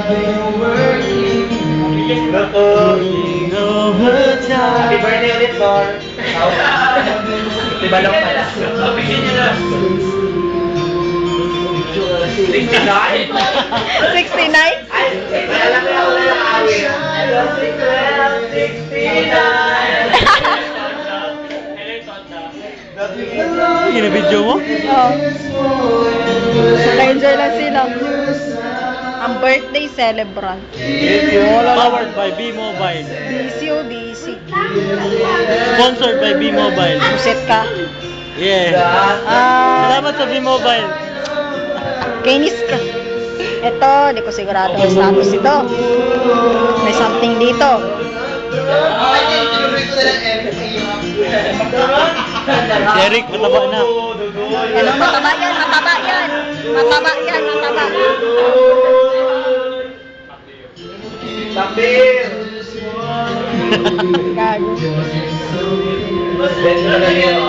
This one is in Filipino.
Happy birthday ulit, Lord. Diba lang pala? Kapigyan niyo lang. 69? 69? Ay, alam mo na lang awin. 69. Ginabidyo mo? Oo. Naka-enjoy lang sila. Ang birthday celebrant. Powered by B-Mobile. Busy o busy. Sponsored by B-Mobile. Buset ka. Yeah. Salamat sa B-Mobile. Kainis ka. Ito, di ko sigurado ang status ito. May something dito. Si Eric, mataba na. Ano, mataba yan, mataba yan. Mataba yan, mataba. Takbir! Gago. Bento na lang yun.